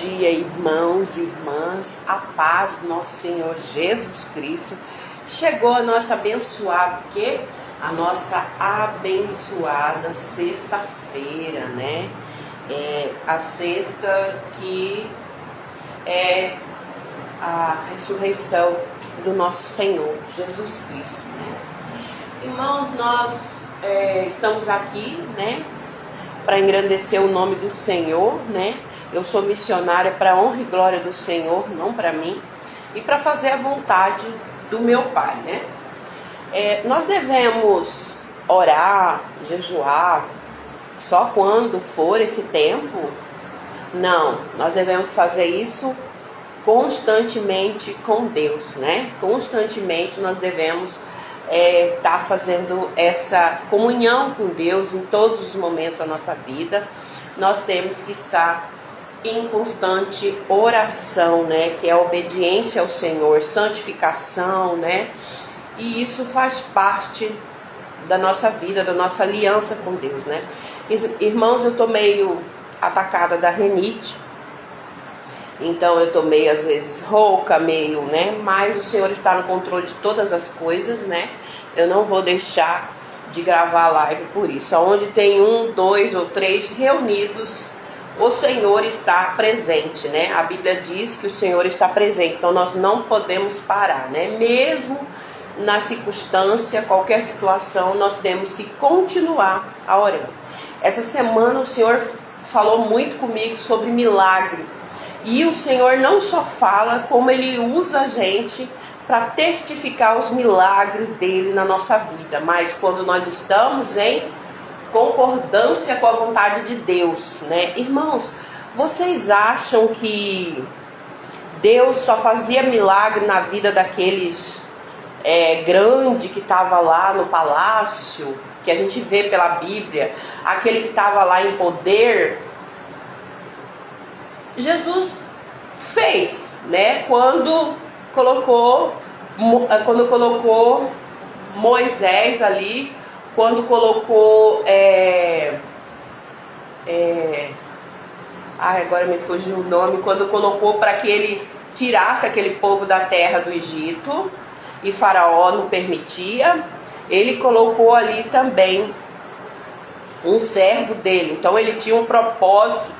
dia, irmãos e irmãs, a paz do nosso Senhor Jesus Cristo. Chegou a nossa abençoada, porque a nossa abençoada sexta-feira, né? A sexta que é a ressurreição do nosso Senhor Jesus Cristo, né? Irmãos, nós estamos aqui, né, para engrandecer o nome do Senhor, né? Eu sou missionária para a honra e glória do Senhor, não para mim, e para fazer a vontade do meu Pai, né? Nós devemos orar, jejuar, só quando for esse tempo? Não, nós devemos fazer isso constantemente com Deus, né? Constantemente nós devemos estar fazendo essa comunhão com Deus em todos os momentos da nossa vida. Nós temos que estar em constante oração, né? Que é a obediência ao Senhor, santificação, né? E isso faz parte da nossa vida, da nossa aliança com Deus, né? Irmãos, eu tô meio atacada da rinite, então eu tô meio às vezes rouca, meio, né? Mas o Senhor está no controle de todas as coisas, né? Eu não vou deixar de gravar a live por isso. Onde tem 1, 2 ou 3 reunidos, o Senhor está presente, né? A Bíblia diz que o Senhor está presente, então nós não podemos parar, né? Mesmo na circunstância, qualquer situação, nós temos que continuar a orar. Essa semana o Senhor falou muito comigo sobre milagre. E o Senhor não só fala, como Ele usa a gente para testificar os milagres dele na nossa vida. Mas quando nós estamos em concordância com a vontade de Deus, né? Irmãos, vocês acham que Deus só fazia milagre na vida daqueles grande que estava lá no palácio, que a gente vê pela Bíblia, aquele que estava lá em poder? Jesus fez, né? Quando colocou Moisés ali, quando colocou agora me fugiu o nome, quando colocou para que ele tirasse aquele povo da terra do Egito, e Faraó não permitia, ele colocou ali também um servo dele. Então ele tinha um propósito,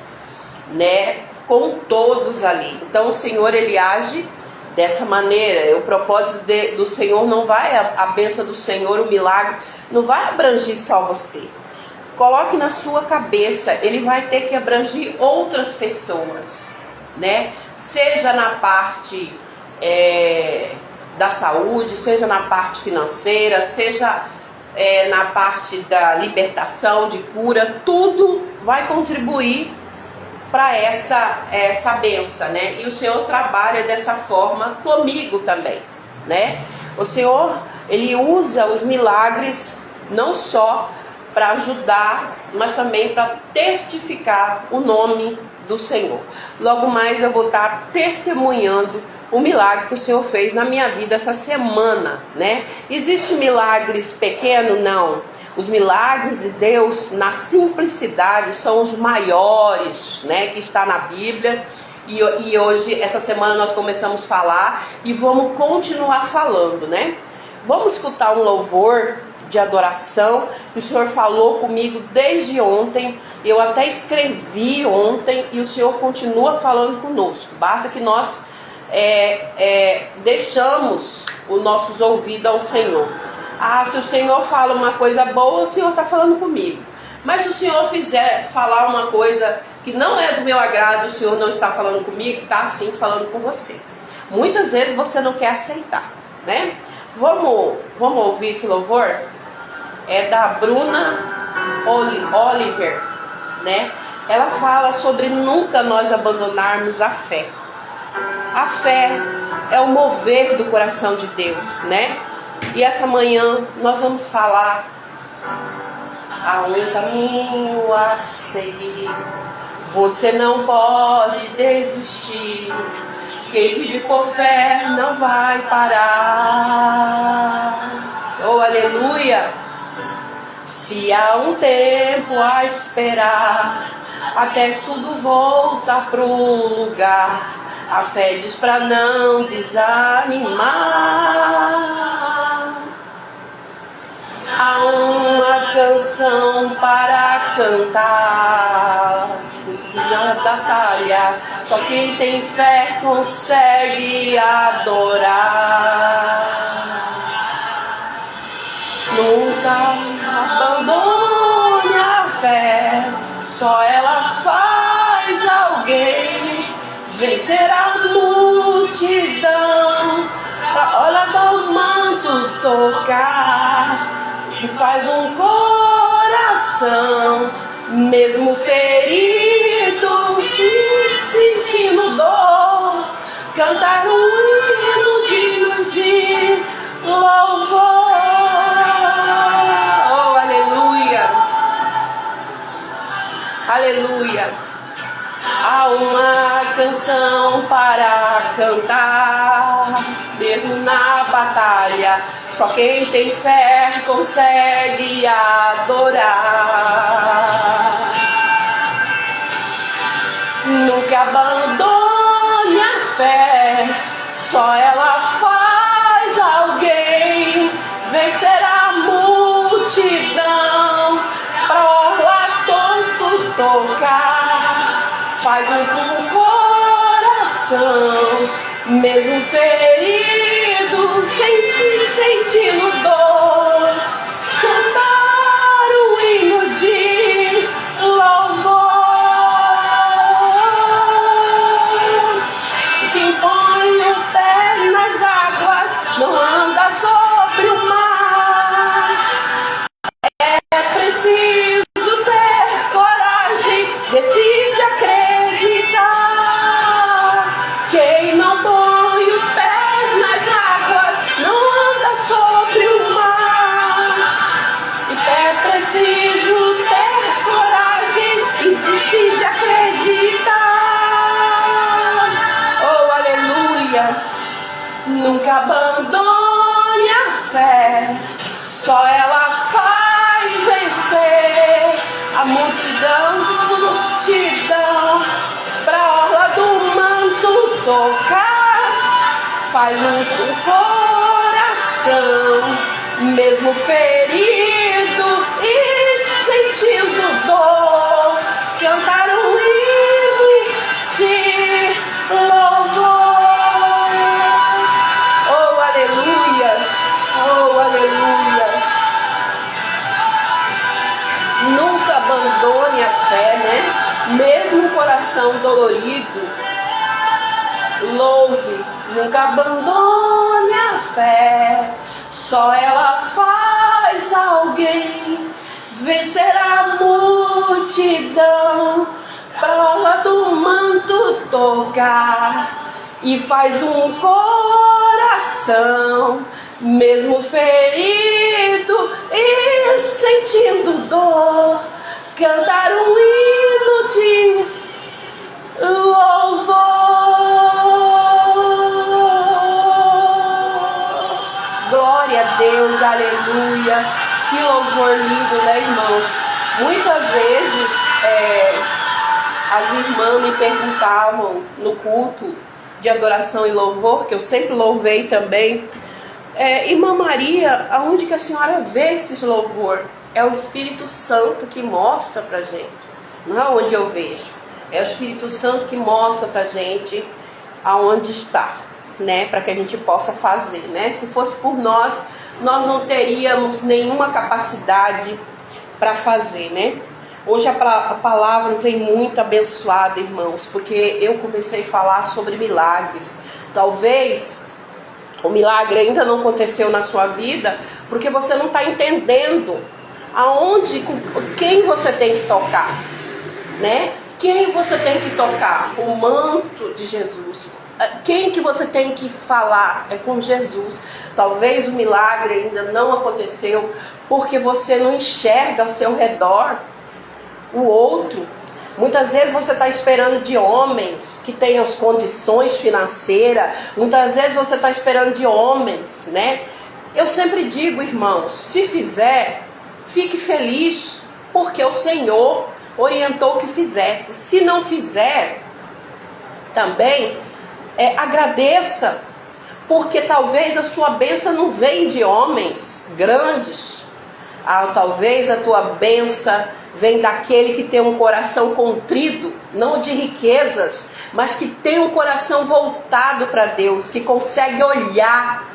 né, com todos ali. Então o Senhor, ele age dessa maneira. O propósito do Senhor não vai, a bênção do Senhor, o milagre não vai abranger só você. Coloque na sua cabeça, ele vai ter que abranger outras pessoas, né? Seja na parte da saúde, seja na parte financeira, seja na parte da libertação, de cura, tudo vai contribuir para essa benção, né? E o Senhor trabalha dessa forma comigo também, né? O Senhor, ele usa os milagres não só para ajudar, mas também para testificar o nome do Senhor. Logo mais eu vou estar testemunhando o milagre que o Senhor fez na minha vida essa semana, né? Existem milagres pequenos? Não. Os milagres de Deus na simplicidade são os maiores, né? Que está na Bíblia. E hoje, essa semana, nós começamos a falar e vamos continuar falando, né? Vamos escutar um louvor de adoração que o Senhor falou comigo desde ontem. Eu até escrevi ontem e o Senhor continua falando conosco. Basta que nós deixamos os nossos ouvidos ao Senhor. Se o Senhor fala uma coisa boa, o Senhor está falando comigo. Mas se o Senhor fizer falar uma coisa que não é do meu agrado, o Senhor não está falando comigo, está sim falando com você. Muitas vezes você não quer aceitar, né? Vamos ouvir esse louvor? É da Bruna Oliver, né? Ela fala sobre nunca nós abandonarmos a fé. A fé é o mover do coração de Deus, né? E essa manhã nós vamos falar: há um caminho a seguir, você não pode desistir. Quem vive por fé não vai parar. Oh, aleluia! Se há um tempo a esperar, até que tudo volta pro lugar. A fé diz pra não desanimar. Há uma canção para cantar, na batalha, só quem tem fé consegue adorar. Nunca abandone a fé, só ela faz alguém vencer a multidão. Olha do manto tocar e faz um coração, mesmo ferido, sentindo dor, cantar um hino de louvor. Oh, aleluia, aleluia. Há uma canção para cantar, mesmo na batalha, só quem tem fé consegue adorar. Nunca abandone a fé, só ela faz alguém vencer a multidão. Pra orla tonto tocar, faz um coração, mesmo ferido, sentindo dor, cantar o hino de louvor. Quem põe o pé nas águas não anda sobre o mar. É preciso ter coragem, decide acreditar. Quem não põe os pés nas águas não anda sobre o mar. E é preciso ter coragem e decide acreditar. Oh, aleluia. Nunca abandone a fé, só ela faz vencer a multidão. Pra orla do manto tocar, faz um coração, mesmo ferido e sentindo dor, cantar um hino de louvor. Oh, aleluias, oh, aleluias. Nunca abandone a fé, né? Mesmo o coração dolorido, louve. Nunca abandone a fé, só ela faz alguém vencer a multidão. Pra orla do manto tocar e faz um coração, mesmo ferido e sentindo dor, cantar um hino de louvor. Glória a Deus, aleluia. Que louvor lindo, né, irmãos? Muitas vezes as irmãs me perguntavam no culto de adoração e louvor, que eu sempre louvei também, irmã Maria, aonde que a senhora vê esses louvor? É o Espírito Santo que mostra pra gente, não é onde eu vejo, é o Espírito Santo que mostra pra gente aonde está, né, para que a gente possa fazer, né? Se fosse por nós não teríamos nenhuma capacidade para fazer, né? Hoje a palavra vem muito abençoada, irmãos, porque eu comecei a falar sobre milagres. Talvez o milagre ainda não aconteceu na sua vida, porque você não está entendendo aonde, quem você tem que tocar, né? Quem você tem que tocar? O manto de Jesus. Quem que você tem que falar? É com Jesus. Talvez o milagre ainda não aconteceu, porque você não enxerga ao seu redor o outro. Muitas vezes você está esperando de homens que tenham as condições financeiras. Muitas vezes você está esperando de homens, né? Eu sempre digo, irmãos, se fizer, fique feliz, porque o Senhor orientou que fizesse. Se não fizer, também agradeça, porque talvez a sua bênção não vem de homens grandes. Talvez a tua bênção vem daquele que tem um coração contrito, não de riquezas, mas que tem um coração voltado para Deus, que consegue olhar.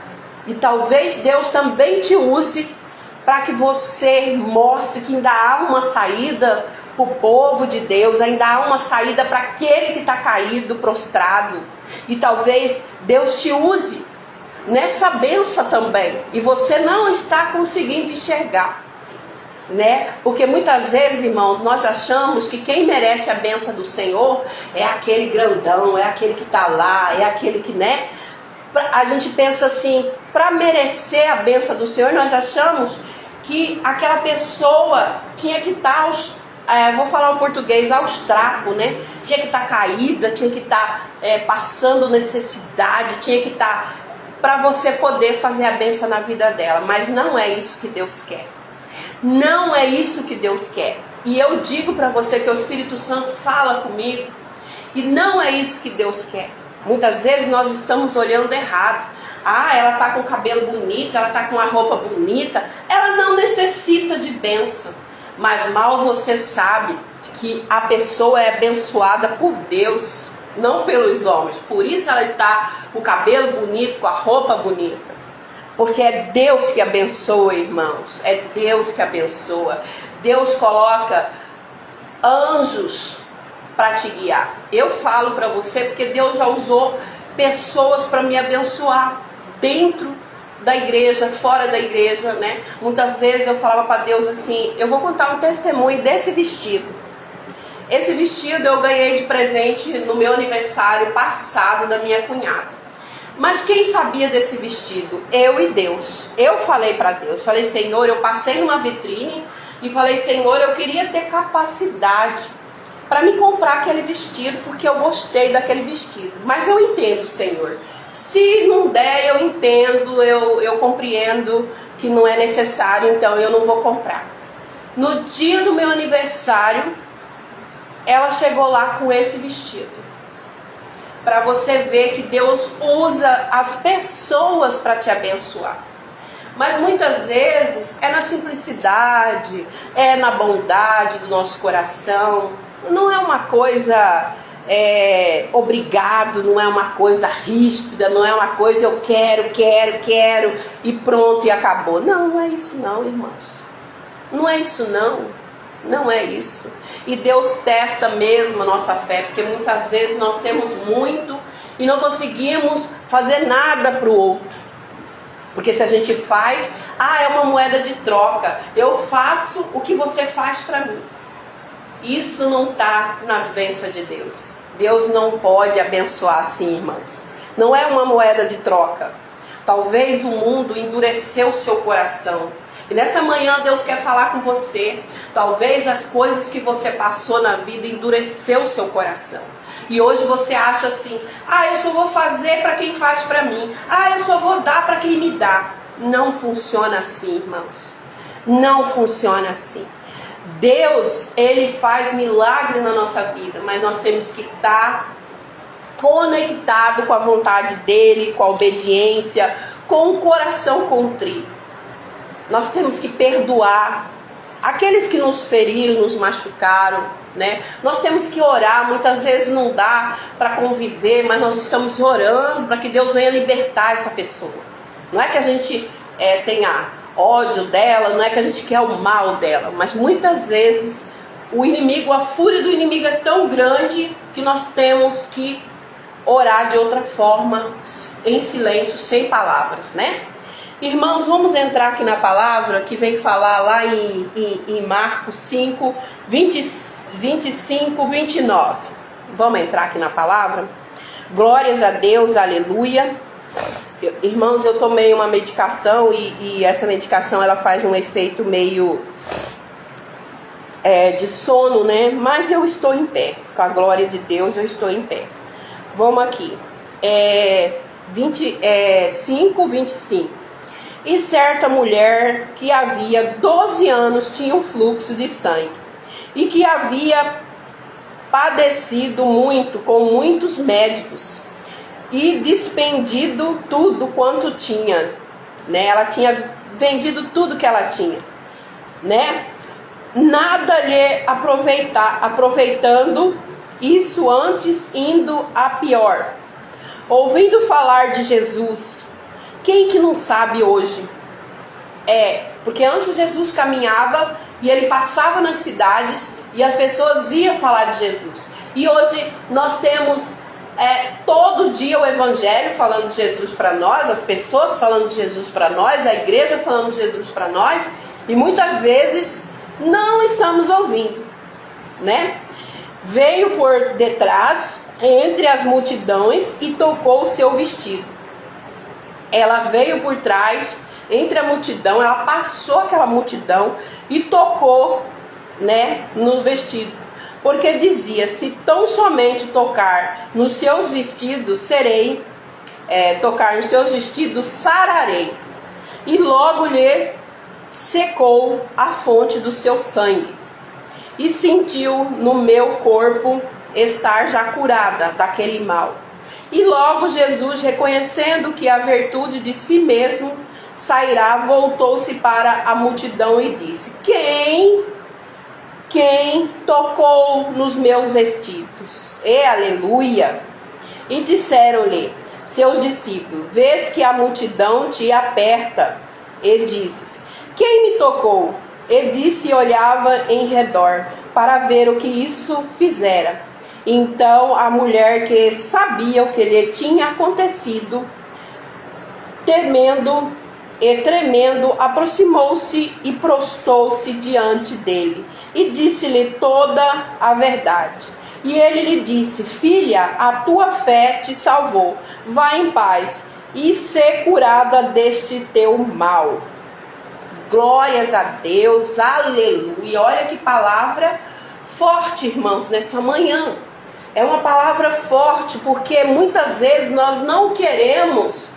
E talvez Deus também te use para que você mostre que ainda há uma saída para o povo de Deus, ainda há uma saída para aquele que está caído, prostrado. E talvez Deus te use nessa benção também, e você não está conseguindo enxergar, né? Porque muitas vezes, irmãos, nós achamos que quem merece a benção do Senhor é aquele grandão, é aquele que está lá, é aquele que, né? A gente pensa assim, para merecer a benção do Senhor, nós achamos que aquela pessoa tinha que estar, vou falar o português, aos trapos, né? Tinha que estar caída, tinha que estar passando necessidade, tinha que estar, para você poder fazer a bênção na vida dela. Mas não é isso que Deus quer. Não é isso que Deus quer. E eu digo para você que o Espírito Santo fala comigo, e não é isso que Deus quer. Muitas vezes nós estamos olhando errado. Ela está com o cabelo bonito, ela está com a roupa bonita, ela não necessita de bênção. Mas mal você sabe que a pessoa é abençoada por Deus, não pelos homens. Por isso ela está com o cabelo bonito, com a roupa bonita. Porque é Deus que abençoa, irmãos. É Deus que abençoa. Deus coloca anjos para te guiar. Eu falo para você porque Deus já usou pessoas para me abençoar. Dentro da igreja, fora da igreja, né? Muitas vezes eu falava para Deus assim, eu vou contar um testemunho desse vestido. Esse vestido eu ganhei de presente no meu aniversário passado da minha cunhada. Mas quem sabia desse vestido? Eu e Deus. Eu falei para Deus, falei, Senhor, eu passei numa vitrine e falei, Senhor, eu queria ter capacidade para me comprar aquele vestido, porque eu gostei daquele vestido. Mas eu entendo, Senhor. Se não der, eu entendo, eu compreendo que não é necessário, então eu não vou comprar. No dia do meu aniversário, ela chegou lá com esse vestido. Para você ver que Deus usa as pessoas para te abençoar. Mas muitas vezes é na simplicidade, é na bondade do nosso coração. Não é uma coisa obrigado, não é uma coisa ríspida, não é uma coisa eu quero e pronto e acabou. Não é isso não, irmãos. Não é isso não. Não é isso. E Deus testa mesmo a nossa fé, porque muitas vezes nós temos muito e não conseguimos fazer nada para o outro. Porque se a gente faz, é uma moeda de troca. Eu faço o que você faz para mim. Isso não está nas bênçãos de Deus. Deus não pode abençoar assim, irmãos. Não é uma moeda de troca. Talvez o mundo endureceu o seu coração. E nessa manhã Deus quer falar com você. Talvez as coisas que você passou na vida endureceu o seu coração. E hoje você acha assim, eu só vou fazer para quem faz para mim. Eu só vou dar para quem me dá. Não funciona assim, irmãos. Não funciona assim. Deus, Ele faz milagre na nossa vida, mas nós temos que estar conectado com a vontade dEle, com a obediência, com o coração contrito. Nós temos que perdoar aqueles que nos feriram, nos machucaram, né? Nós temos que orar, muitas vezes não dá para conviver, mas nós estamos orando para que Deus venha libertar essa pessoa. Não é que a gente tenha ódio dela, não é que a gente quer o mal dela, mas muitas vezes o inimigo, a fúria do inimigo é tão grande que nós temos que orar de outra forma, em silêncio, sem palavras, né? Irmãos, vamos entrar aqui na palavra que vem falar lá em Marcos 5, 25, 29. Vamos entrar aqui na palavra? Glórias a Deus, aleluia. Irmãos, eu tomei uma medicação e essa medicação ela faz um efeito meio de sono, né? Mas eu estou em pé, com a glória de Deus eu estou em pé. Vamos aqui, 5, 25. E certa mulher que havia 12 anos tinha um fluxo de sangue e que havia padecido muito com muitos médicos e despendido tudo quanto tinha, né? Ela tinha vendido tudo que ela tinha, né? Nada lhe aproveitando, isso antes indo a pior. Ouvindo falar de Jesus, quem que não sabe hoje? Porque antes Jesus caminhava e ele passava nas cidades e as pessoas viam falar de Jesus. E hoje nós temos todo dia o evangelho falando de Jesus para nós, as pessoas falando de Jesus para nós, a igreja falando de Jesus para nós, e muitas vezes não estamos ouvindo, né? Veio por detrás, entre as multidões, e tocou o seu vestido. Ela veio por trás, entre a multidão, ela passou aquela multidão e tocou, né, no vestido. Porque dizia, se tão somente tocar nos seus vestidos, tocar nos seus vestidos, sararei. E logo lhe secou a fonte do seu sangue. E sentiu no meu corpo estar já curada daquele mal. E logo Jesus, reconhecendo que a virtude de si mesmo sairá, voltou-se para a multidão e disse, quem tocou nos meus vestidos? Aleluia! E disseram-lhe seus discípulos, vês que a multidão te aperta, e dizes, quem me tocou? E disse e olhava em redor, para ver o que isso fizera. Então a mulher, que sabia o que lhe tinha acontecido, tremendo, aproximou-se e prostou-se diante dele, e disse-lhe toda a verdade. E ele lhe disse, filha, a tua fé te salvou, vá em paz, e sê curada deste teu mal. Glórias a Deus, aleluia. Olha que palavra forte, irmãos, nessa manhã. É uma palavra forte, porque muitas vezes nós não queremos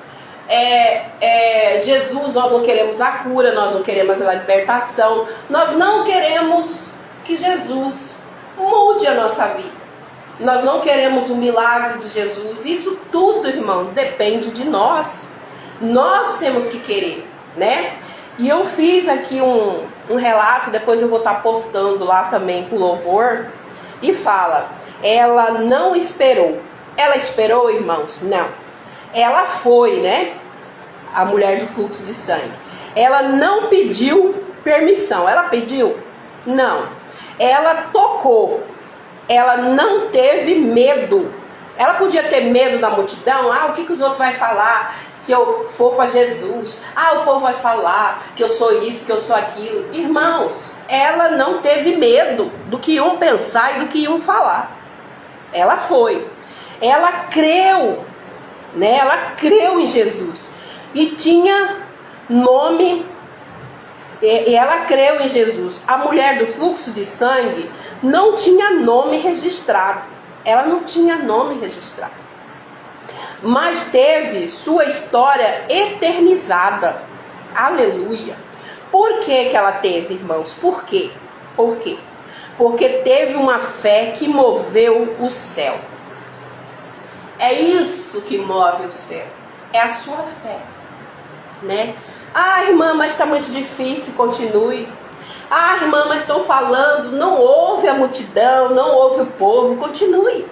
Jesus, nós não queremos a cura, nós não queremos a libertação, nós não queremos que Jesus mude a nossa vida, nós não queremos o milagre de Jesus. Isso tudo, irmãos, depende de nós. Nós temos que querer, né? E eu fiz aqui um relato, depois eu vou estar postando lá também com louvor, e fala, ela não esperou. Ela esperou, irmãos? Não. Ela foi, né? A mulher do fluxo de sangue. Ela não pediu permissão. Ela pediu? Não. Ela tocou. Ela não teve medo. Ela podia ter medo da multidão. O que os outros vão falar se eu for para Jesus? O povo vai falar que eu sou isso, que eu sou aquilo. Irmãos, ela não teve medo do que iam pensar e do que iam falar. Ela foi. Ela creu, né? Ela creu em Jesus. E tinha nome, e ela creu em Jesus. A mulher do fluxo de sangue não tinha nome registrado. Ela não tinha nome registrado. Mas teve sua história eternizada. Aleluia. Por que ela teve, irmãos? Por quê? Por quê? Porque teve uma fé que moveu o céu. É isso que move o céu. É a sua fé, né? Irmã, mas está muito difícil. Continue. Irmã, mas estão falando, não ouve a multidão, não ouve o povo. Continue,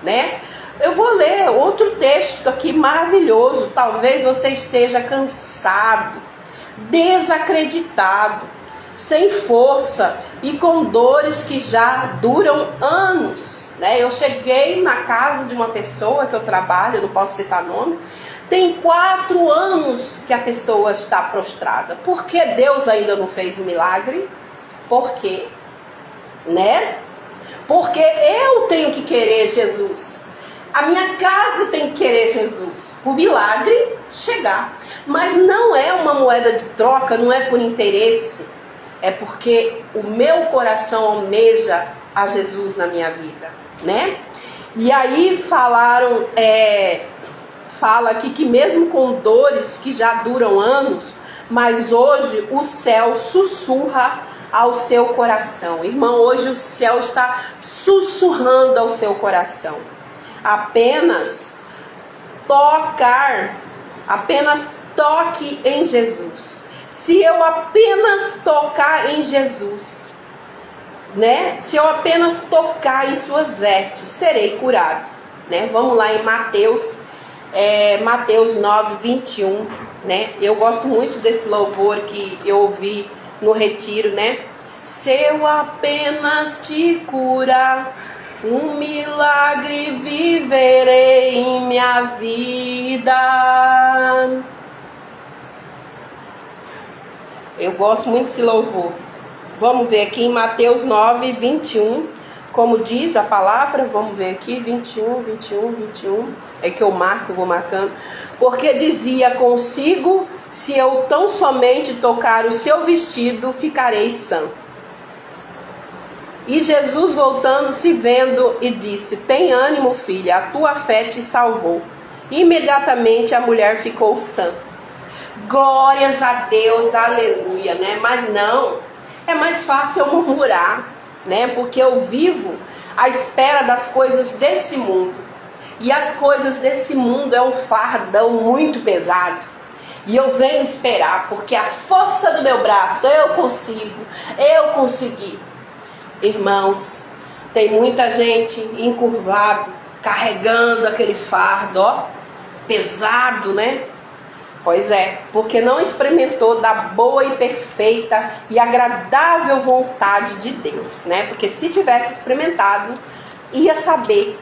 né? Eu vou ler outro texto aqui maravilhoso. Talvez você esteja cansado, desacreditado, sem força e com dores que já duram anos, né? Eu cheguei na casa de uma pessoa que eu trabalho, eu não posso citar nome. Tem 4 anos que a pessoa está prostrada. Por que Deus ainda não fez o milagre? Por quê? Né? Porque eu tenho que querer Jesus. A minha casa tem que querer Jesus. O milagre chegar. Mas não é uma moeda de troca, não é por interesse. É porque o meu coração almeja a Jesus na minha vida, né? E aí fala aqui que mesmo com dores que já duram anos, mas hoje o céu sussurra ao seu coração. Irmão, hoje o céu está sussurrando ao seu coração. Apenas toque em Jesus. Se eu apenas tocar em Jesus, né? Se eu apenas tocar em suas vestes, serei curado, né? Vamos lá em Mateus 9, 21, né? Eu gosto muito desse louvor que eu ouvi no retiro, né? Se eu apenas te curar, um milagre viverei em minha vida. Eu gosto muito desse louvor. Vamos ver aqui em Mateus 9, 21, como diz a palavra. Vamos ver aqui, 21. É que eu vou marcando. Porque dizia consigo, se eu tão somente tocar o seu vestido, ficarei sã. E Jesus, voltando-se, vendo, e disse: tem ânimo, filha, a tua fé te salvou. Imediatamente a mulher ficou sã. Glórias a Deus, aleluia, né? Mas não, é mais fácil eu murmurar, né? Porque eu vivo à espera das coisas desse mundo. E as coisas desse mundo é um fardão muito pesado. E eu venho esperar, porque a força do meu braço, eu consegui. Irmãos, tem muita gente encurvado, carregando aquele fardo, ó, pesado, né? Pois é, porque não experimentou da boa e perfeita e agradável vontade de Deus, né? Porque se tivesse experimentado, ia saber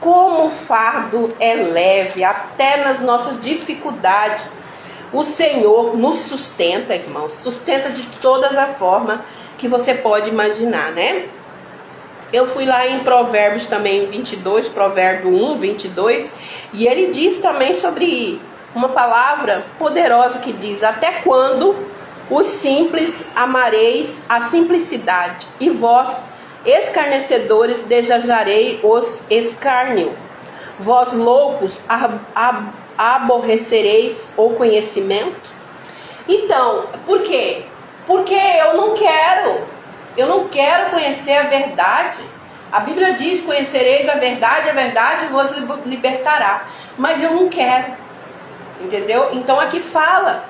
como o fardo é leve, até nas nossas dificuldades. O Senhor nos sustenta, irmãos, sustenta de todas as formas que você pode imaginar, né? Eu fui lá em Provérbios também 22, Provérbio 1, 22, e ele diz também sobre uma palavra poderosa que diz: até quando os simples amareis a simplicidade, e vós, escarnecedores, desejarei os escárnio. Vós loucos aborrecereis o conhecimento. Então, por quê? Porque eu não quero conhecer a verdade. A Bíblia diz: conhecereis a verdade vos libertará. Mas eu não quero, entendeu? Então aqui fala,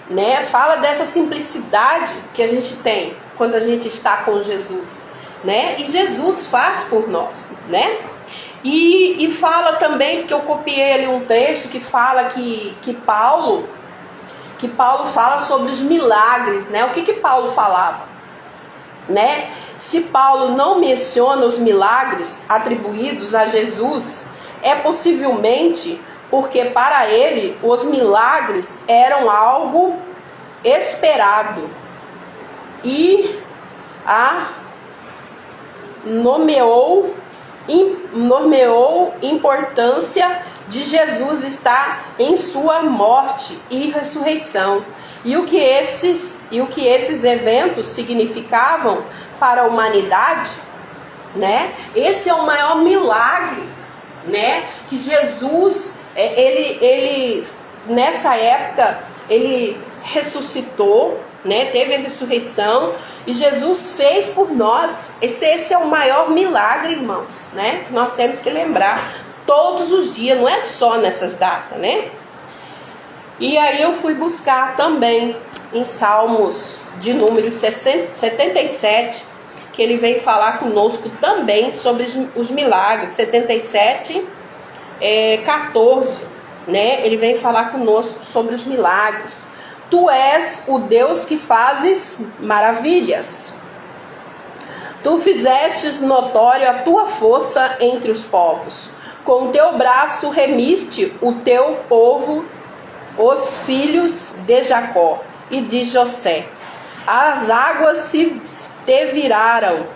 né? Fala dessa simplicidade que a gente tem quando a gente está com Jesus, né? E Jesus faz por nós, né? E fala também, porque eu copiei ali um texto que fala que Paulo fala sobre os milagres, né? O que Paulo falava, né? Se Paulo não menciona os milagres atribuídos a Jesus, é possivelmente porque para ele os milagres eram algo esperado, e nomeou importância de Jesus estar em sua morte e ressurreição, e o que esses eventos significavam para a humanidade, né? Esse é o maior milagre, né? Que Jesus, ele nessa época, ele ressuscitou, né? Teve a ressurreição e Jesus fez por nós. Esse é o maior milagre, irmãos, né? Que nós temos que lembrar todos os dias, não é só nessas datas, né? E aí eu fui buscar também em Salmos de número 77, que ele vem falar conosco também sobre os milagres. 77, 14, né? Ele vem falar conosco sobre os milagres. Tu és o Deus que fazes maravilhas. Tu fizestes notório a tua força entre os povos. Com o teu braço remiste o teu povo, os filhos de Jacó e de José. As águas te viraram,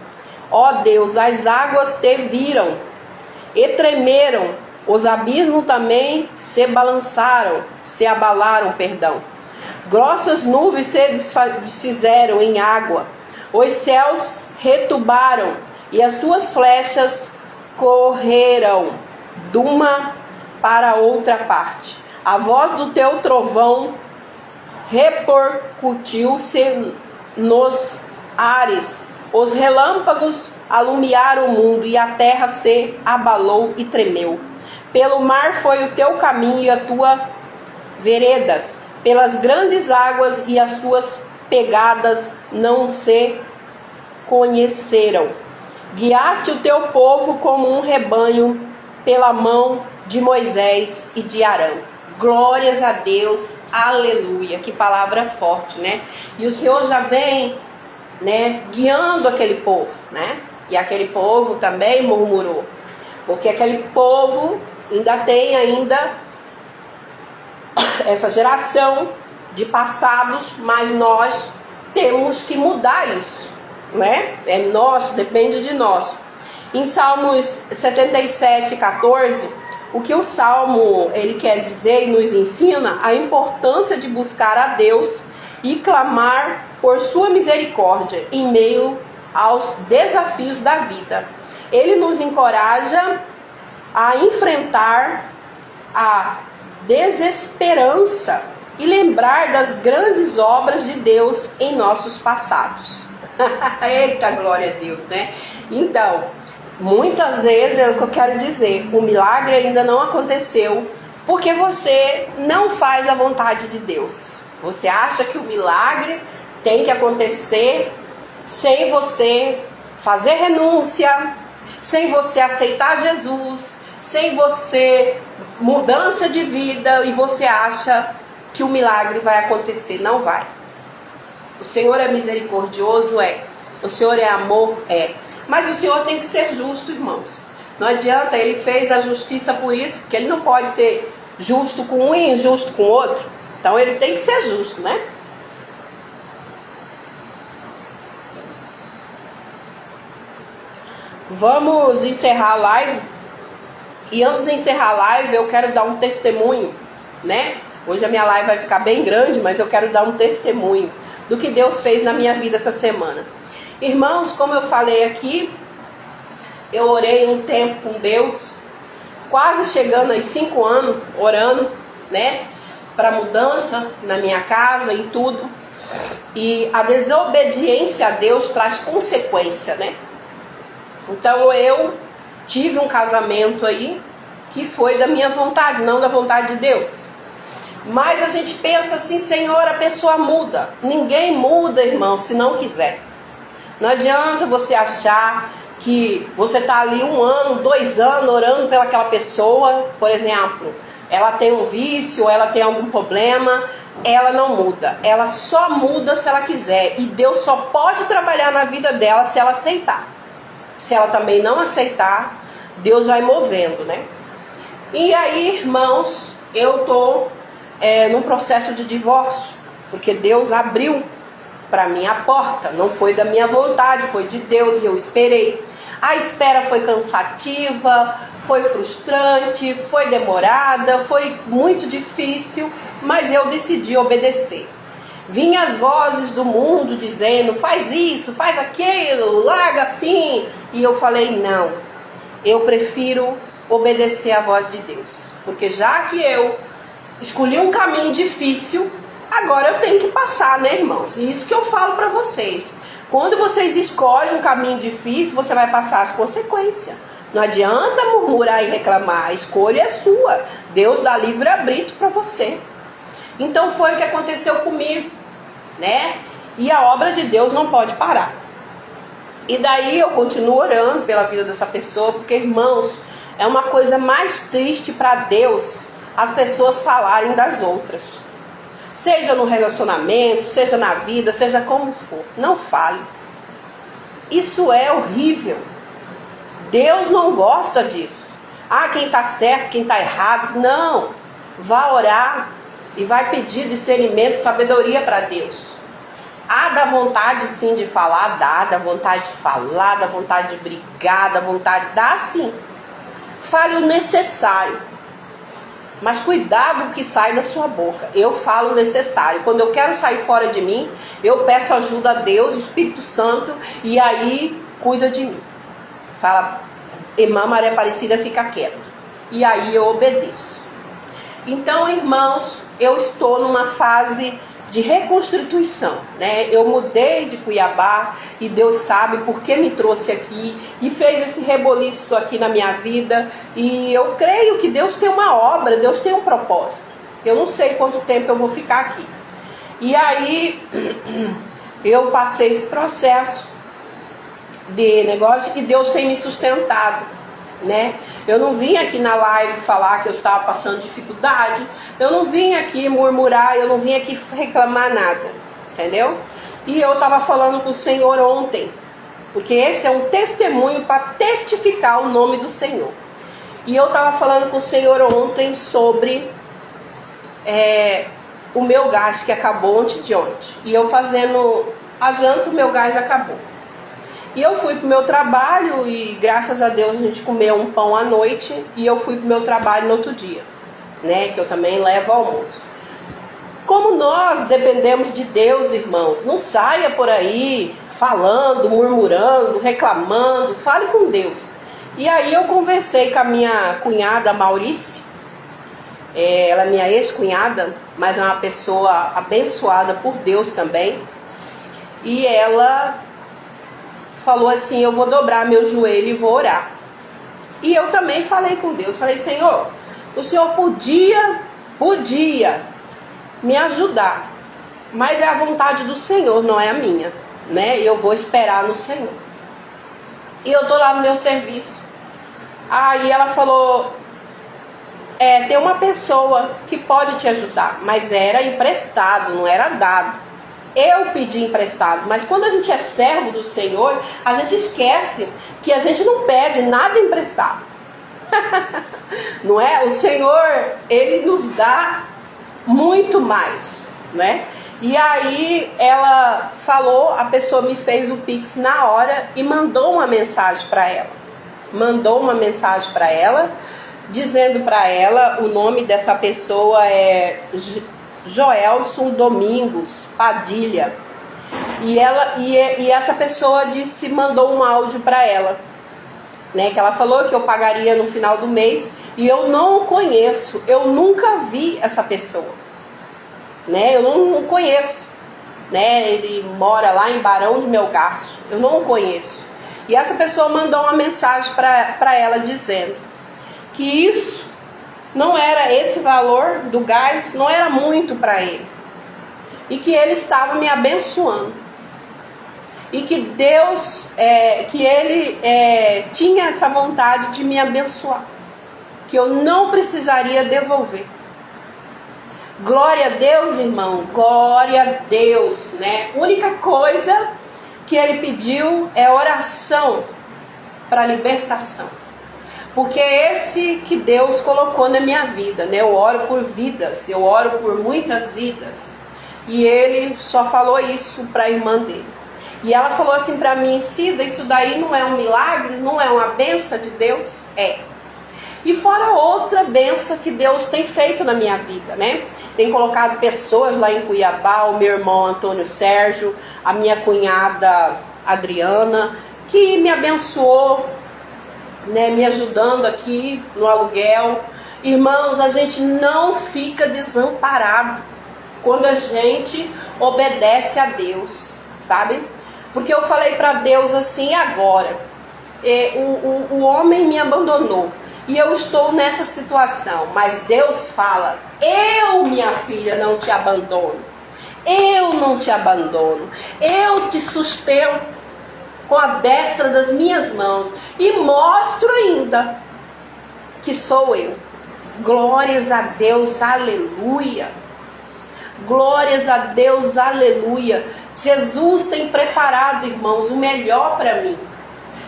ó Deus, as águas te viram e tremeram. Os abismos também se abalaram. Grossas nuvens se desfizeram em água. Os céus retumbaram e as tuas flechas correram de uma para outra parte. A voz do teu trovão repercutiu-se nos ares, os relâmpagos alumiaram o mundo, e a terra se abalou e tremeu. Pelo mar foi o teu caminho e a tua veredas, pelas grandes águas e as suas pegadas não se conheceram. Guiaste o teu povo como um rebanho pela mão de Moisés e de Arão. Glórias a Deus, aleluia. Que palavra forte, né? E o Senhor já vem, né, guiando aquele povo, né? E aquele povo também murmurou, porque aquele povo ainda essa geração de passados, mas nós temos que mudar isso, né? É nosso, depende de nós. Em Salmos 77:14, o que o Salmo ele quer dizer e nos ensina a importância de buscar a Deus e clamar por sua misericórdia em meio aos desafios da vida. Ele nos encoraja a enfrentar a desesperança e lembrar das grandes obras de Deus em nossos passados. Eita, glória a Deus, né? Então, muitas vezes é o que eu quero dizer, o milagre ainda não aconteceu porque você não faz a vontade de Deus. Você acha que o milagre tem que acontecer sem você fazer renúncia, sem você aceitar Jesus, sem você mudança de vida, e você acha que o milagre vai acontecer. Não vai. O Senhor é misericordioso? É. O Senhor é amor? É. Mas o Senhor tem que ser justo, irmãos. Não adianta, ele fez a justiça por isso, porque ele não pode ser justo com um e injusto com o outro. Então ele tem que ser justo, né? Vamos encerrar a live. E antes de encerrar a live, eu quero dar um testemunho, né? Hoje a minha live vai ficar bem grande, mas eu quero dar um testemunho do que Deus fez na minha vida essa semana. Irmãos, como eu falei aqui, eu orei um tempo com Deus, quase chegando aos 5 anos, orando, né? Para mudança na minha casa, em tudo. E a desobediência a Deus traz consequência, né? Então eu tive um casamento aí que foi da minha vontade, não da vontade de Deus. Mas a gente pensa assim, Senhor, a pessoa muda. Ninguém muda, irmão, se não quiser. Não adianta você achar que você está ali 1 ano, 2 anos orando pelaquela pessoa, por exemplo, ela tem um vício, ela tem algum problema, ela não muda. Ela só muda se ela quiser. E Deus só pode trabalhar na vida dela se ela aceitar. Se ela também não aceitar, Deus vai movendo, né? E aí, irmãos, eu estou num processo de divórcio, porque Deus abriu para mim a porta. Não foi da minha vontade, foi de Deus e eu esperei. A espera foi cansativa, foi frustrante, foi demorada, foi muito difícil, mas eu decidi obedecer. Vinham as vozes do mundo dizendo, faz isso, faz aquilo, larga assim. E eu falei, não, eu prefiro obedecer à voz de Deus. Porque já que eu escolhi um caminho difícil, agora eu tenho que passar, né, irmãos? E isso que eu falo para vocês. Quando vocês escolhem um caminho difícil, você vai passar as consequências. Não adianta murmurar e reclamar, a escolha é sua. Deus dá livre-arbítrio para você. Então foi o que aconteceu comigo, né? E a obra de Deus não pode parar. E daí eu continuo orando pela vida dessa pessoa, porque, irmãos, é uma coisa mais triste para Deus as pessoas falarem das outras. Seja no relacionamento, seja na vida, seja como for. Não fale. Isso é horrível. Deus não gosta disso. Ah, quem está certo, quem está errado. Não. Vá orar e vai pedir discernimento, sabedoria para Deus. Dá vontade sim de falar, dá vontade de falar, dá vontade de brigar, dá vontade, dá sim. Fale o necessário. Mas cuidado com o que sai da sua boca. Eu falo o necessário. Quando eu quero sair fora de mim, eu peço ajuda a Deus, o Espírito Santo, e aí cuida de mim. Fala, irmã Maria Aparecida, fica quieta. E aí eu obedeço. Então, irmãos, eu estou numa fase de reconstituição, né? Eu mudei de Cuiabá e Deus sabe por que me trouxe aqui e fez esse reboliço aqui na minha vida, e eu creio que Deus tem uma obra, Deus tem um propósito. Eu não sei quanto tempo eu vou ficar aqui. E aí eu passei esse processo de negócio e Deus tem me sustentado, né? Eu não vim aqui na live falar que eu estava passando dificuldade, eu não vim aqui murmurar, eu não vim aqui reclamar nada, entendeu? E eu estava falando com o Senhor ontem, porque esse é um testemunho para testificar o nome do Senhor. E eu estava falando com o Senhor ontem sobre o meu gás que acabou ontem de ontem. E eu fazendo a janta, o meu gás acabou. E eu fui pro meu trabalho e graças a Deus a gente comeu um pão à noite e eu fui pro meu trabalho no outro dia, né? Que eu também levo almoço. Como nós dependemos de Deus, irmãos, não saia por aí falando, murmurando, reclamando, fale com Deus. E aí eu conversei com a minha cunhada Maurice, ela é minha ex-cunhada, mas é uma pessoa abençoada por Deus também. E ela falou assim, eu vou dobrar meu joelho e vou orar. E eu também falei com Deus, falei, Senhor, o Senhor podia me ajudar, mas é a vontade do Senhor, não é a minha, né? E eu vou esperar no Senhor. E eu tô lá no meu serviço. Aí ela falou, tem uma pessoa que pode te ajudar, mas era emprestado, não era dado. Eu pedi emprestado, mas quando a gente é servo do Senhor, a gente esquece que a gente não pede nada emprestado. Não é? O Senhor, Ele nos dá muito mais, né? E aí ela falou, a pessoa me fez o Pix na hora e mandou uma mensagem para ela. Mandou uma mensagem para ela, dizendo para ela, o nome dessa pessoa é Joelson Domingos Padilha. E essa pessoa mandou um áudio para ela, né, que ela falou que eu pagaria no final do mês, e eu não conheço, eu nunca vi essa pessoa, né, eu não conheço, né, ele mora lá em Barão de Melgaço, eu não conheço. E essa pessoa mandou uma mensagem para ela dizendo que isso não era, esse valor do gás não era muito para ele, e que ele estava me abençoando, e que Deus, que ele tinha essa vontade de me abençoar, que eu não precisaria devolver. Glória a Deus, irmão, glória a Deus, né? A única coisa que ele pediu é oração para libertação. Porque é esse que Deus colocou na minha vida, né? Eu oro por vidas, eu oro por muitas vidas. E ele só falou isso para a irmã dele. E ela falou assim para mim, Cida, isso daí não é um milagre, não é uma bênção de Deus? É. E fora outra bênção que Deus tem feito na minha vida, né? Tem colocado pessoas lá em Cuiabá, o meu irmão Antônio Sérgio, a minha cunhada Adriana, que me abençoou, né, me ajudando aqui no aluguel. Irmãos, a gente não fica desamparado quando a gente obedece a Deus, sabe? Porque eu falei para Deus assim, agora, o homem me abandonou e eu estou nessa situação, mas Deus fala, eu, minha filha, não te abandono, eu não te abandono, eu te sustento com a destra das minhas mãos e mostro ainda que sou eu. Glórias a Deus, aleluia. Glórias a Deus, aleluia. Jesus tem preparado, irmãos, o melhor para mim.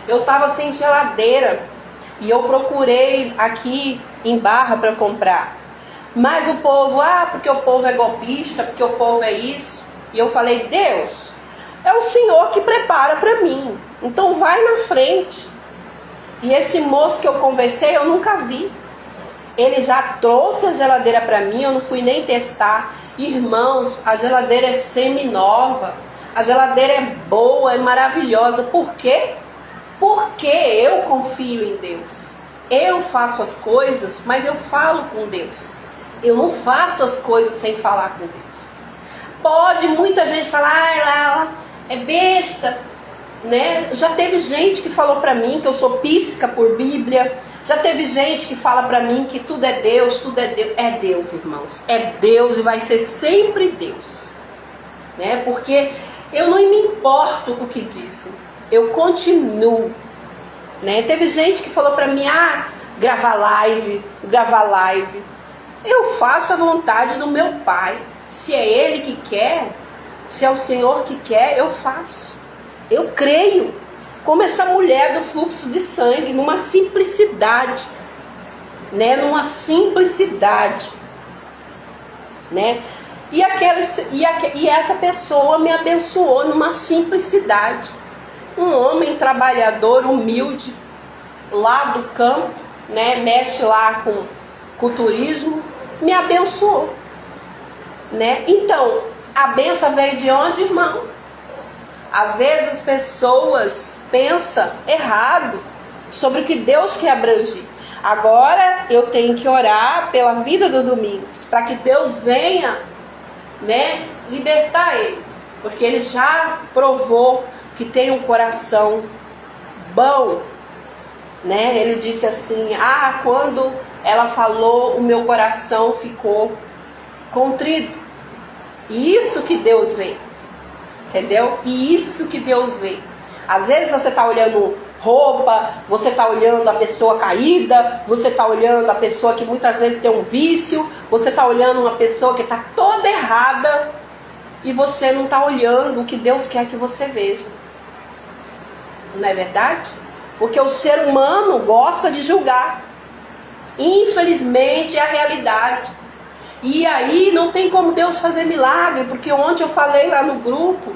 Eu estava sem geladeira e eu procurei aqui em Barra para comprar. Mas o povo, porque o povo é golpista, porque o povo é isso. E eu falei, Deus, é o Senhor que prepara para mim. Então vai na frente. E esse moço que eu conversei, eu nunca vi. Ele já trouxe a geladeira para mim, eu não fui nem testar. Irmãos, a geladeira é semi-nova. A geladeira é boa, é maravilhosa. Por quê? Porque eu confio em Deus. Eu faço as coisas, mas eu falo com Deus. Eu não faço as coisas sem falar com Deus. pode muita gente falar, ah, ela é besta, né? Já teve gente que falou para mim que eu sou píssica por Bíblia. Já teve gente que fala para mim que tudo é Deus, tudo é Deus. É Deus, irmãos. É Deus e vai ser sempre Deus, né? Porque eu não me importo com o que dizem. Eu continuo, né? Teve gente que falou para mim, gravar live. Eu faço a vontade do meu Pai. Se é Ele que quer, se é o Senhor que quer, eu faço. Eu creio, como essa mulher do fluxo de sangue, numa simplicidade, né? Numa simplicidade, né? E essa pessoa me abençoou numa simplicidade. Um homem trabalhador, humilde, lá do campo, né? Mexe lá com o turismo, me abençoou, né? Então, a benção veio de onde, irmão? Às vezes as pessoas pensam errado sobre o que Deus quer abranger. Agora eu tenho que orar pela vida do Domingos, para que Deus venha, né, libertar ele, porque ele já provou que tem um coração bom, né? Ele disse assim, quando ela falou, o meu coração ficou contrito. E isso que Deus vê, entendeu? E isso que Deus vê. Às vezes você está olhando roupa, você está olhando a pessoa caída, você está olhando a pessoa que muitas vezes tem um vício, você está olhando uma pessoa que está toda errada e você não está olhando o que Deus quer que você veja. Não é verdade? Porque o ser humano gosta de julgar. Infelizmente é a realidade. E aí não tem como Deus fazer milagre, porque ontem eu falei lá no grupo,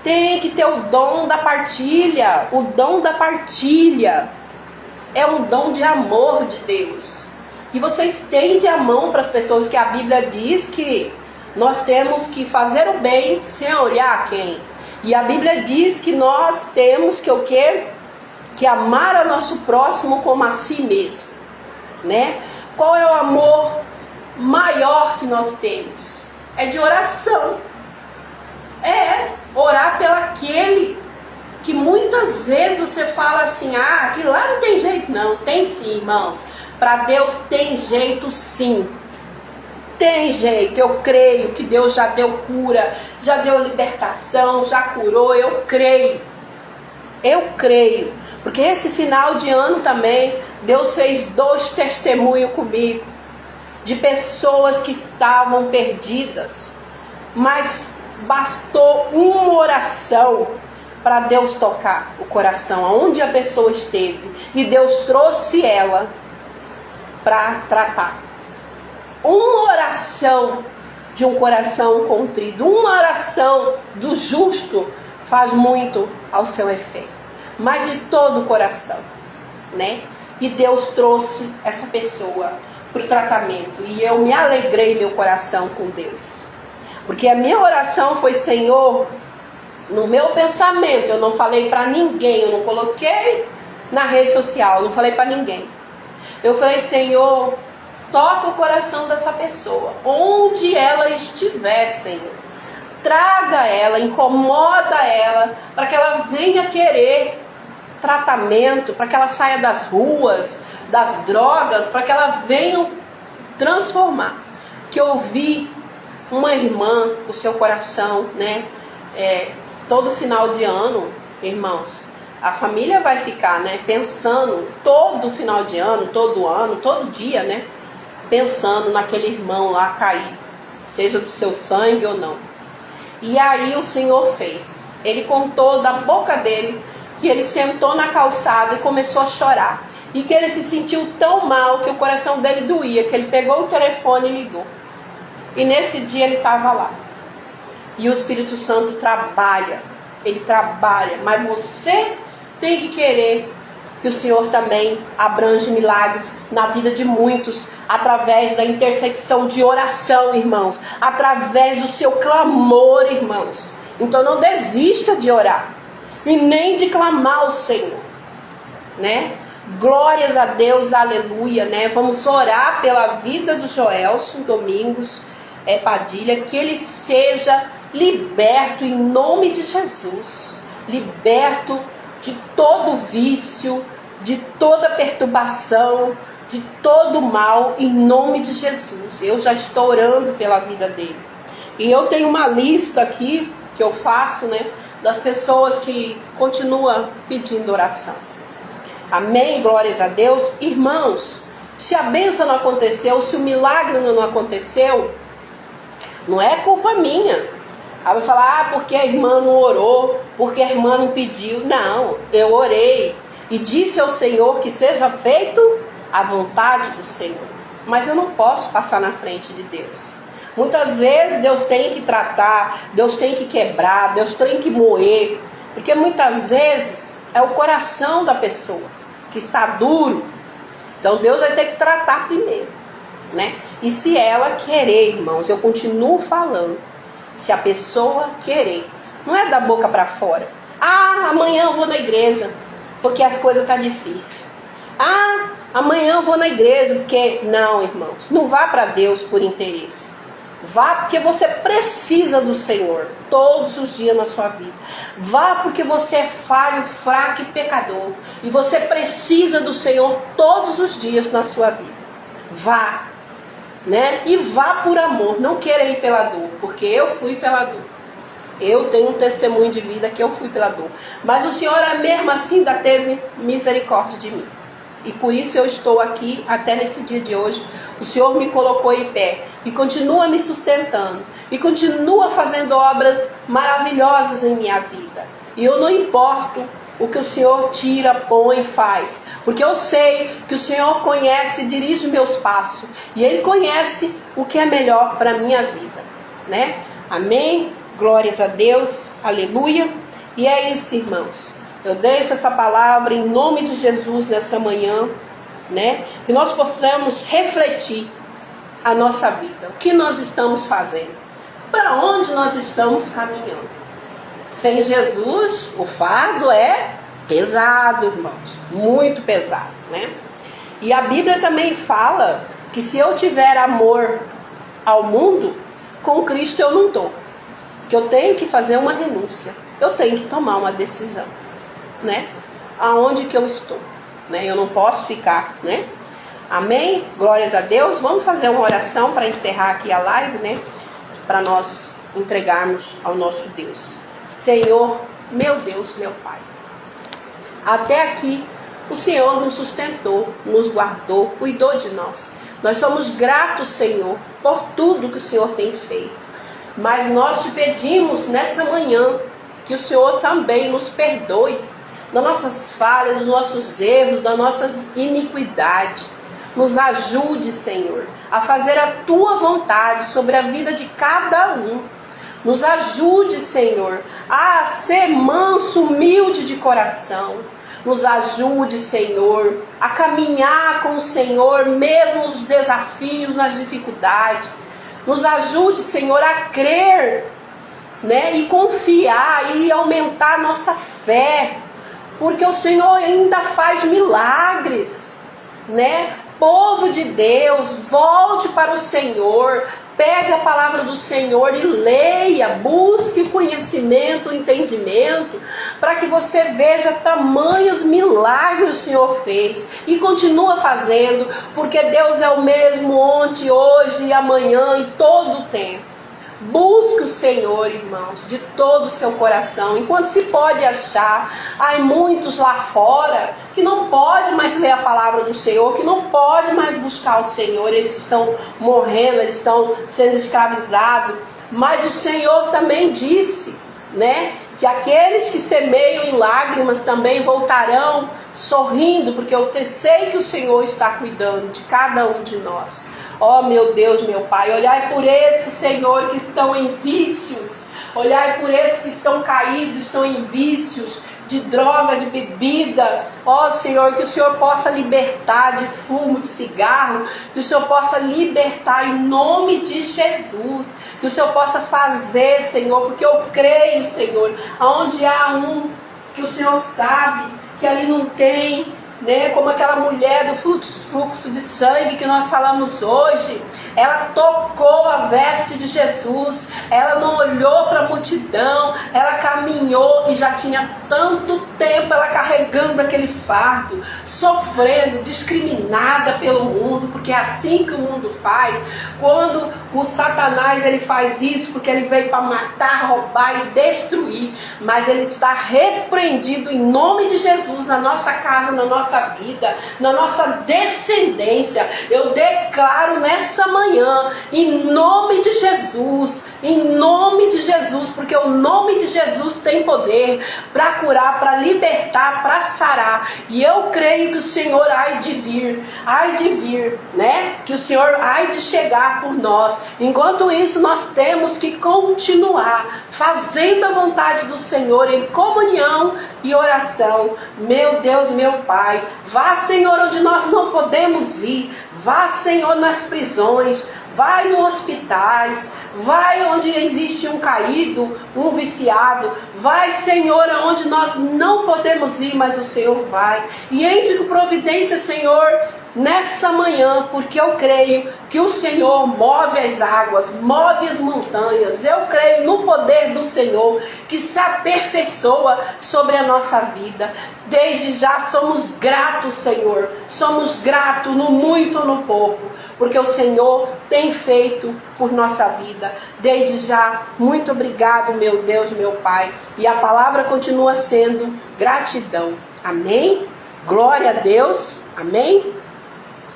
tem que ter o dom da partilha. O dom da partilha é um dom de amor de Deus. E você estende a mão para as pessoas, que a Bíblia diz que nós temos que fazer o bem sem olhar a quem. E a Bíblia diz que nós temos que o quê? Que amar ao nosso próximo como a si mesmo, né? Qual é o amor maior que nós temos? É de oração. Orar pelaquele que muitas vezes você fala assim, aquilo lá não tem jeito não. Tem sim, irmãos. Para Deus tem jeito sim. Tem jeito. Eu creio que Deus já deu cura, já deu libertação, já curou. Eu creio. Porque esse final de ano também, Deus fez 2 testemunhos comigo, de pessoas que estavam perdidas, mas bastou uma oração para Deus tocar o coração, aonde a pessoa esteve, e Deus trouxe ela para tratar. Uma oração de um coração contrito, uma oração do justo faz muito ao seu efeito, mas de todo o coração, né? E Deus trouxe essa pessoa para o tratamento, e eu me alegrei meu coração com Deus, porque a minha oração foi, Senhor, no meu pensamento, eu não falei para ninguém, eu não coloquei na rede social, eu não falei para ninguém, eu falei, Senhor, toca o coração dessa pessoa, onde ela estiver, Senhor, traga ela, incomoda ela, para que ela venha querer tratamento, para que ela saia das ruas, das drogas, para que ela venha transformar. Que eu vi uma irmã, o seu coração, né? Todo final de ano, irmãos, a família vai ficar, né, pensando todo final de ano, todo dia, né, pensando naquele irmão lá caído, seja do seu sangue ou não. E aí o Senhor fez. Ele contou da boca dele que ele sentou na calçada e começou a chorar. E que ele se sentiu tão mal que o coração dele doía, que ele pegou o telefone e ligou. E nesse dia ele estava lá. E o Espírito Santo trabalha. Ele trabalha. Mas você tem que querer que o Senhor também abrange milagres na vida de muitos, através da intersecção de oração, irmãos, através do seu clamor, irmãos. Então não desista de orar e nem de clamar ao Senhor, né? Glórias a Deus, aleluia, né? Vamos orar pela vida do Joelson Domingos, Padilha, que ele seja liberto em nome de Jesus. Liberto de todo vício, de toda perturbação, de todo mal, em nome de Jesus. Eu já estou orando pela vida dele. E eu tenho uma lista aqui, que eu faço, né, das pessoas que continuam pedindo oração. Amém? Glórias a Deus. Irmãos, se a bênção não aconteceu, se o milagre não aconteceu, não é culpa minha. Aí vai falar, porque a irmã não orou, porque a irmã não pediu. Não, eu orei e disse ao Senhor que seja feito a vontade do Senhor. Mas eu não posso passar na frente de Deus. Muitas vezes Deus tem que tratar, Deus tem que quebrar, Deus tem que moer. Porque muitas vezes é o coração da pessoa que está duro. Então Deus vai ter que tratar primeiro, né? E se ela querer, irmãos, eu continuo falando. Se a pessoa querer, não é da boca para fora. Ah, amanhã eu vou na igreja, porque as coisas estão difíceis. Ah, amanhã eu vou na igreja, porque... Não, irmãos, não vá para Deus por interesse. Vá porque você precisa do Senhor todos os dias na sua vida. Vá porque você é falho, fraco e pecador. E você precisa do Senhor todos os dias na sua vida. Vá, né? E vá por amor. Não queira ir pela dor, porque eu fui pela dor. Eu tenho um testemunho de vida que eu fui pela dor. Mas o Senhor mesmo assim ainda teve misericórdia de mim. E por isso eu estou aqui até nesse dia de hoje. O Senhor me colocou em pé e continua me sustentando. E continua fazendo obras maravilhosas em minha vida. E eu não importo o que o Senhor tira, põe e faz. Porque eu sei que o Senhor conhece e dirige meus passos. E Ele conhece o que é melhor para a minha vida, né? Amém? Glórias a Deus. Aleluia. E é isso, irmãos. Eu deixo essa palavra em nome de Jesus nessa manhã, né? Que nós possamos refletir a nossa vida. O que nós estamos fazendo? Para onde nós estamos caminhando? Sem Jesus, o fardo é pesado, irmãos. Muito pesado, né? E a Bíblia também fala que se eu tiver amor ao mundo, com Cristo eu não estou. Que eu tenho que fazer uma renúncia. Eu tenho que tomar uma decisão, né? Aonde que eu estou, né? Eu não posso ficar, né? Amém? Glórias a Deus. Vamos fazer uma oração para encerrar aqui a live, né? Para nós entregarmos ao nosso Deus. Senhor, meu Deus, meu Pai. Até aqui o Senhor nos sustentou, nos guardou, cuidou de nós. Nós somos gratos, Senhor, por tudo que o Senhor tem feito. Mas nós te pedimos nessa manhã que o Senhor também nos perdoe das nossas falhas, dos nossos erros, das nossas iniquidades. Nos ajude, Senhor, a fazer a Tua vontade sobre a vida de cada um. Nos ajude, Senhor, a ser manso, humilde de coração. Nos ajude, Senhor, a caminhar com o Senhor, mesmo nos desafios, nas dificuldades. Nos ajude, Senhor, a crer, né, e confiar e aumentar nossa fé. Porque o Senhor ainda faz milagres, né? Povo de Deus, volte para o Senhor, pegue a palavra do Senhor e leia, busque o conhecimento, o entendimento, para que você veja tamanhos milagres o Senhor fez e continua fazendo, porque Deus é o mesmo ontem, hoje e amanhã e todo o tempo. Busque o Senhor, irmãos, de todo o seu coração, enquanto se pode achar. Há muitos lá fora que não podem mais ler a palavra do Senhor, que não podem mais buscar o Senhor. Eles estão morrendo, eles estão sendo escravizados. Mas o Senhor também disse, né, que aqueles que semeiam em lágrimas também voltarão sorrindo, porque eu sei que o Senhor está cuidando de cada um de nós. Ó meu Deus, meu Pai, olhai por esses, Senhor, que estão em vícios, olhai por esses que estão caídos, estão em vícios de droga, de bebida. Ó Senhor, que o Senhor possa libertar de fumo, de cigarro, que o Senhor possa libertar em nome de Jesus, que o Senhor possa fazer, Senhor, porque eu creio, Senhor, aonde há um que o Senhor sabe que ali não tem né, como aquela mulher do fluxo de sangue que nós falamos hoje, ela tocou a veste de Jesus, ela não olhou para a multidão, ela caminhou e já tinha tanto tempo ela carregando aquele fardo, sofrendo, discriminada pelo mundo, porque é assim que o mundo faz. Quando o Satanás ele faz isso, porque ele veio para matar, roubar e destruir, mas ele está repreendido em nome de Jesus na nossa casa, na nossa vida, na nossa descendência. Eu declaro nessa manhã, em nome de Jesus, porque o nome de Jesus tem poder para curar, para libertar, para sarar. E eu creio que o Senhor há de vir, né? Que o Senhor há de chegar por nós. Enquanto isso, nós temos que continuar fazendo a vontade do Senhor em comunhão e oração. Meu Deus, meu Pai, vá, Senhor, onde nós não podemos ir. Vá, Senhor, nas prisões. Vai nos hospitais, vai onde existe um caído, um viciado. Vai, Senhor, aonde nós não podemos ir, mas o Senhor vai. E entre com providência, Senhor, nessa manhã, porque eu creio que o Senhor move as águas, move as montanhas. Eu creio no poder do Senhor que se aperfeiçoa sobre a nossa vida. Desde já somos gratos, Senhor. Somos gratos no muito ou no pouco, porque o Senhor tem feito por nossa vida. Desde já, muito obrigado, meu Deus, meu Pai. E a palavra continua sendo gratidão. Amém? Glória a Deus. Amém?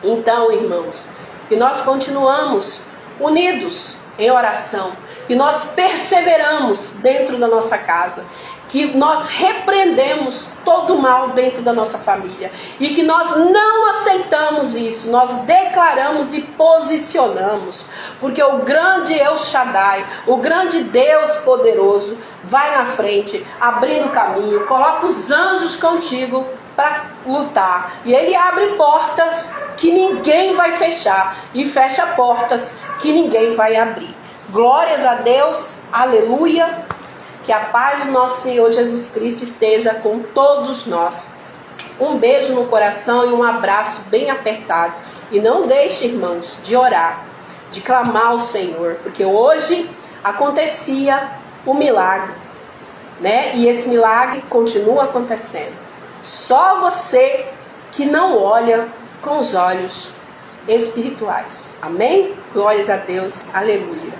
Então, irmãos, que nós continuamos unidos em oração, que nós perseveramos dentro da nossa casa, que nós repreendemos todo o mal dentro da nossa família e que nós não aceitamos isso, nós declaramos e posicionamos, porque o grande El Shaddai, o grande Deus poderoso, vai na frente, abrindo caminho, coloca os anjos contigo para lutar, e Ele abre portas que ninguém vai fechar e fecha portas que ninguém vai abrir. Glórias a Deus, aleluia. Que a paz do nosso Senhor Jesus Cristo esteja com todos nós. Um beijo no coração e um abraço bem apertado. E não deixe, irmãos, de orar, de clamar ao Senhor, porque hoje acontecia o milagre, né? E esse milagre continua acontecendo. Só você que não olha com os olhos espirituais. Amém? Glórias a Deus. Aleluia.